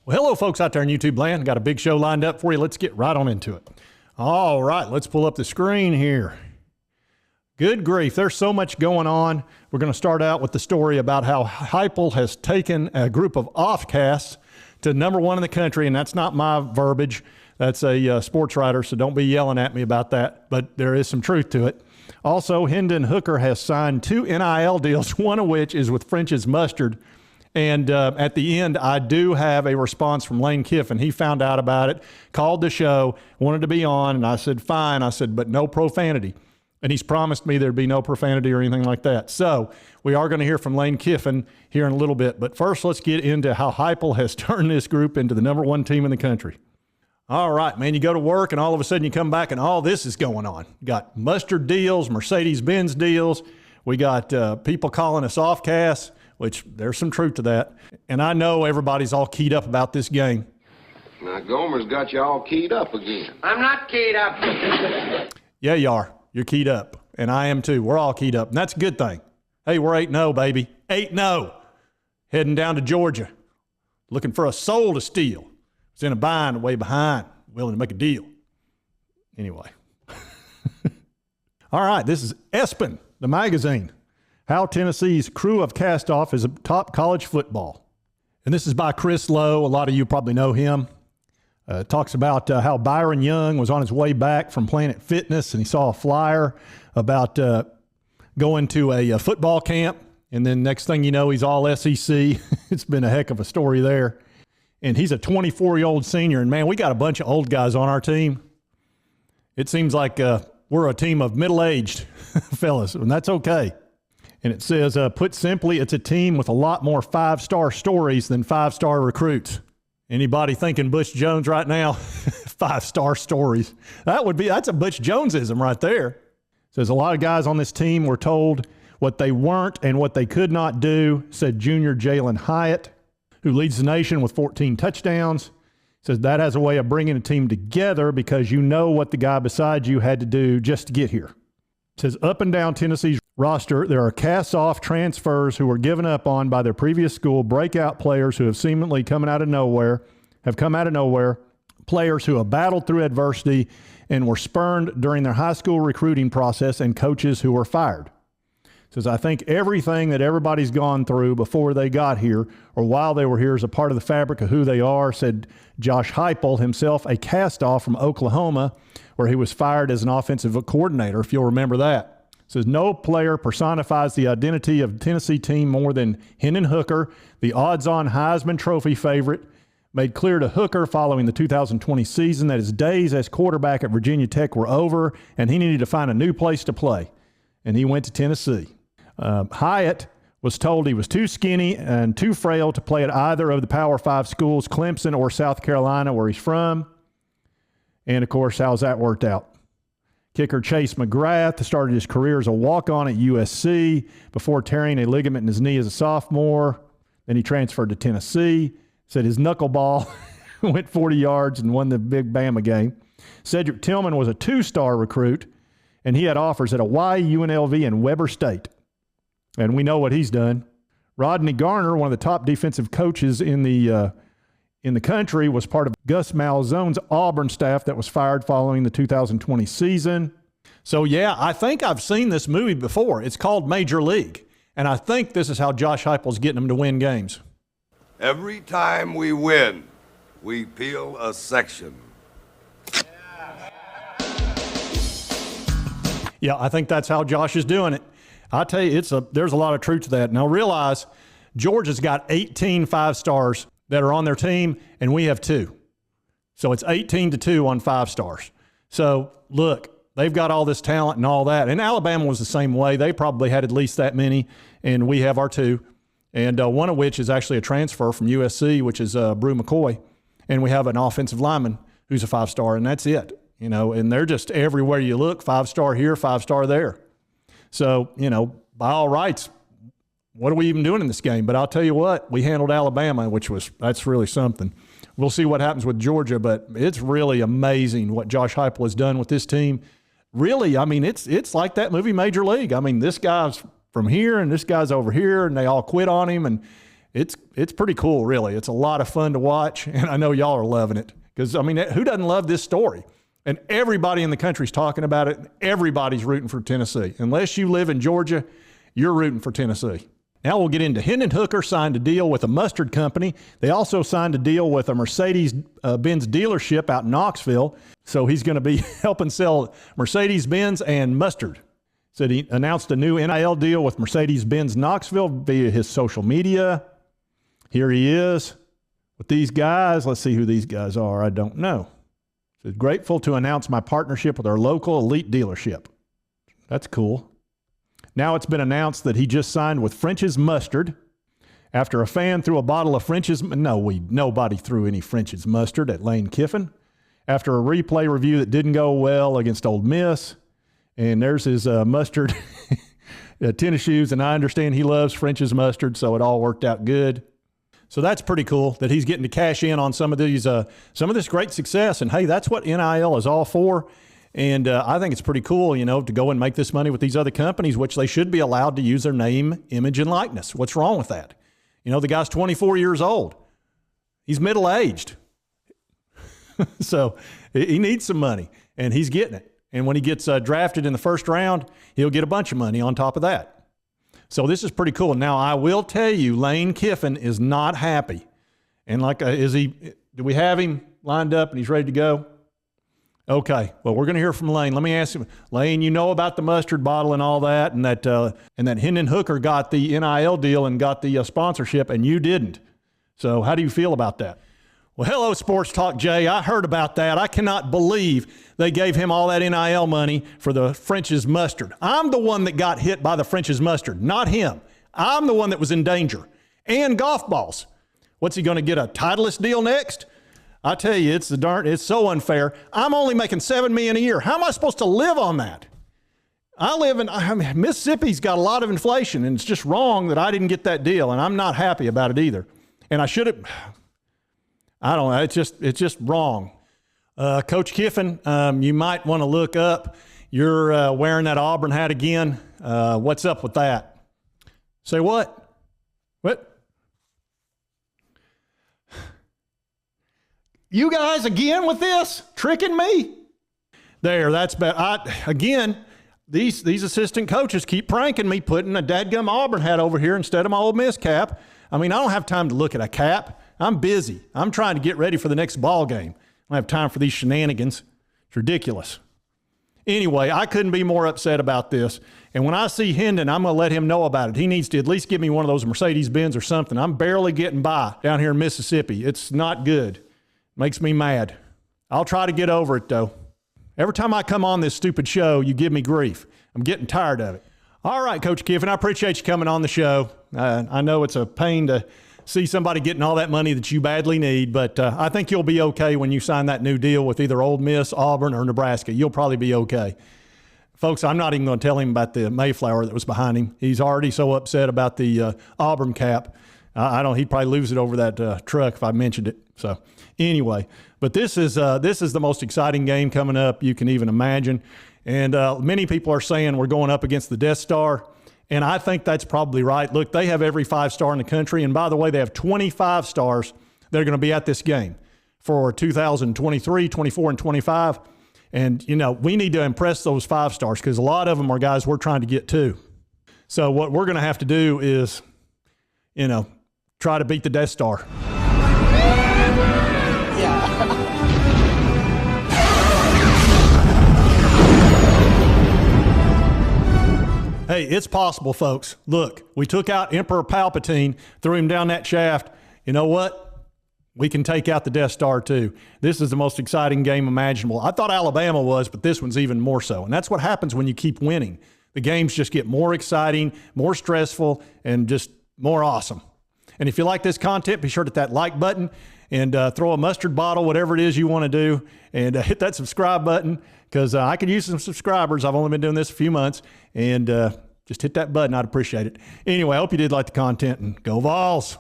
Well, hello, folks out there in YouTube land. Got a big show lined up for you. Let's get right on into it. All right, let's pull up the screen here. Good grief, there's so much going on. We're going to start out with the story about how Heupel has taken a group of Offcasts to #1 in the country, and that's not my verbiage. That's a sports writer, so don't be yelling at me about that, but there is some truth to it. Also, Hendon Hooker has signed 2 NIL deals, one of which is with French's Mustard. And at the end, I do have a response from Lane Kiffin. He found out about it, called the show, wanted to be on, and I said, fine. I said, but no profanity. And he's promised me there'd be no profanity or anything like that. So we are going to hear from Lane Kiffin here in a little bit. But first, let's get into how Heupel has turned this group into the #1 team in the country. All right, man, you go to work, and all of a sudden you come back, and all this is going on. You got Mustard deals, Mercedes-Benz deals. We got people calling us Offcasts, which there's some truth to that. And I know everybody's all keyed up about this game. Now, Gomer's got you all keyed up again. I'm not keyed up. Yeah, you are. You're keyed up. And I am too. We're all keyed up. And that's a good thing. Hey, we're 8-0, baby. 8-0. Heading down to Georgia. Looking for a soul to steal. It's in a bind, way behind. Willing to make a deal. Anyway. All right, this is ESPN, the magazine. How Tennessee's crew of cast-off is atop college football. And this is by Chris Lowe. A lot of you probably know him. Talks about how Byron Young was on his way back from Planet Fitness, and he saw a flyer about going to a football camp. And then next thing you know, he's all SEC. It's been a heck of a story there. And he's a 24-year-old senior. And, man, we got a bunch of old guys on our team. It seems like we're a team of middle-aged fellas, and that's okay. And it says, put simply, it's a team with a lot more 5-star stories than 5-star recruits. Anybody thinking Butch Jones right now? 5-star stories. That's a Butch Jonesism right there. It says a lot of guys on this team were told what they weren't and what they could not do, said junior Jalen Hyatt, who leads the nation with 14 touchdowns. Says that has a way of bringing a team together because you know what the guy beside you had to do just to get here. It says up and down Tennessee's roster, there are cast-off transfers who were given up on by their previous school, breakout players who have seemingly come out of nowhere, players who have battled through adversity and were spurned during their high school recruiting process, and coaches who were fired. It says, I think everything that everybody's gone through before they got here or while they were here is a part of the fabric of who they are, said Josh Heupel, himself a cast-off from Oklahoma, where he was fired as an offensive coordinator, if you'll remember that. It says no player personifies the identity of the Tennessee team more than Hendon Hooker, the odds-on Heisman Trophy favorite, made clear to Hooker following the 2020 season that his days as quarterback at Virginia Tech were over and he needed to find a new place to play. And he went to Tennessee. Hyatt was told he was too skinny and too frail to play at either of the Power 5 schools, Clemson or South Carolina, where he's from. And, of course, how's that worked out? Kicker Chase McGrath started his career as a walk-on at USC before tearing a ligament in his knee as a sophomore. Then he transferred to Tennessee. Said his knuckleball went 40 yards and won the big Bama game. Cedric Tillman was a 2-star recruit, and he had offers at Hawaii, UNLV, and Weber State. And we know what he's done. Rodney Garner, one of the top defensive coaches in the country, was part of Gus Malzane's Auburn staff that was fired following the 2020 season. So, yeah, I think I've seen this movie before. It's called Major League. And I think this is how Josh Heupel's getting them to win games. Every time we win, we peel a section. Yeah, I think that's how Josh is doing it. I tell you, there's a lot of truth to that. Now, realize Georgia's got 18 5-stars that are on their team, and we have 2. So it's 18-2 on 5-stars. So, look, they've got all this talent and all that. And Alabama was the same way. They probably had at least that many, and we have our 2. And one of which is actually a transfer from USC, which is Brew McCoy. And we have an offensive lineman who's a 5-star, and that's it. You know, and they're just everywhere you look, 5-star here, 5-star there. So, you know, by all rights, what are we even doing in this game? But I'll tell you what, we handled Alabama, that's really something. We'll see what happens with Georgia, but it's really amazing what Josh Heupel has done with this team. Really, I mean, it's like that movie Major League. I mean, this guy's from here and this guy's over here, and they all quit on him, and it's pretty cool, really. It's a lot of fun to watch, and I know y'all are loving it. Because, I mean, who doesn't love this story? And everybody in the country's talking about it. And everybody's rooting for Tennessee. Unless you live in Georgia, you're rooting for Tennessee. Now we'll get into Hendon Hooker signed a deal with a mustard company. They also signed a deal with a Mercedes-Benz dealership out in Knoxville. So he's going to be helping sell Mercedes-Benz and mustard. So he announced a new NIL deal with Mercedes-Benz Knoxville via his social media. Here he is with these guys. Let's see who these guys are. I don't know. So grateful to announce my partnership with our local elite dealership. That's cool. Now it's been announced that he just signed with French's Mustard after a fan threw a bottle of French's. Nobody threw any French's Mustard at Lane Kiffin after a replay review that didn't go well against Ole Miss. And there's his mustard tennis shoes, and I understand he loves French's Mustard, so it all worked out good. So that's pretty cool that he's getting to cash in on some of this great success. And hey, that's what NIL is all for. And I think it's pretty cool, to go and make this money with these other companies, which they should be allowed to use their name, image, and likeness. What's wrong with that? The guy's 24 years old. He's middle-aged. So he needs some money, and he's getting it. And when he gets drafted in the first round, he'll get a bunch of money on top of that. So this is pretty cool. Now, I will tell you, Lane Kiffin is not happy. And do we have him lined up and he's ready to go? Okay, well, we're going to hear from Lane. Let me ask him, Lane, you know about the mustard bottle and all that, and that Hendon Hooker got the NIL deal and got the sponsorship, and you didn't. So how do you feel about that? Well, hello, Sports Talk Jay. I heard about that. I cannot believe they gave him all that NIL money for the French's Mustard. I'm the one that got hit by the French's Mustard, not him. I'm the one that was in danger. And golf balls. What's he going to get, a Titleist deal next? I tell you, it's so unfair. I'm only making $7 million a year. How am I supposed to live on that? Mississippi's got a lot of inflation, and it's just wrong that I didn't get that deal, and I'm not happy about it either. And I should have. I don't know. It's just wrong. Coach Kiffin, you might want to look up. You're wearing that Auburn hat again. What's up with that? Say what? What? You guys again with this? Tricking me? There, that's bad. Again, these assistant coaches keep pranking me, putting a dadgum Auburn hat over here instead of my Ole Miss cap. I mean, I don't have time to look at a cap. I'm busy. I'm trying to get ready for the next ball game. I don't have time for these shenanigans. It's ridiculous. Anyway, I couldn't be more upset about this. And when I see Hendon, I'm going to let him know about it. He needs to at least give me one of those Mercedes-Benz or something. I'm barely getting by down here in Mississippi. It's not good. Makes me mad. I'll try to get over it, though. Every time I come on this stupid show, you give me grief. I'm getting tired of it. All right, Coach Kiffin, I appreciate you coming on the show. I know it's a pain to see somebody getting all that money that you badly need, but I think you'll be okay when you sign that new deal with either Ole Miss, Auburn, or Nebraska. You'll probably be okay. Folks, I'm not even going to tell him about the Mayflower that was behind him. He's already so upset about the Auburn cap. He'd probably lose it over that truck if I mentioned it. So anyway, but this is the most exciting game coming up you can even imagine. And many people are saying we're going up against the Death Star. And I think that's probably right. Look, they have every 5-star in the country. And by the way, they have 25 stars that are going to be at this game for 2023, 24, and 25. And, we need to impress those 5 stars because a lot of them are guys we're trying to get to. So what we're going to have to do is, try to beat the Death Star. Hey, it's possible, folks. Look, we took out Emperor Palpatine, threw him down that shaft. You know what? We can take out the Death Star, too. This is the most exciting game imaginable. I thought Alabama was, but this one's even more so. And that's what happens when you keep winning. The games just get more exciting, more stressful, and just more awesome. And if you like this content, be sure to hit that like button and throw a mustard bottle, whatever it is you want to do, and hit that subscribe button because I could use some subscribers. I've only been doing this a few months, and just hit that button. I'd appreciate it. Anyway, I hope you did like the content, and go Vols.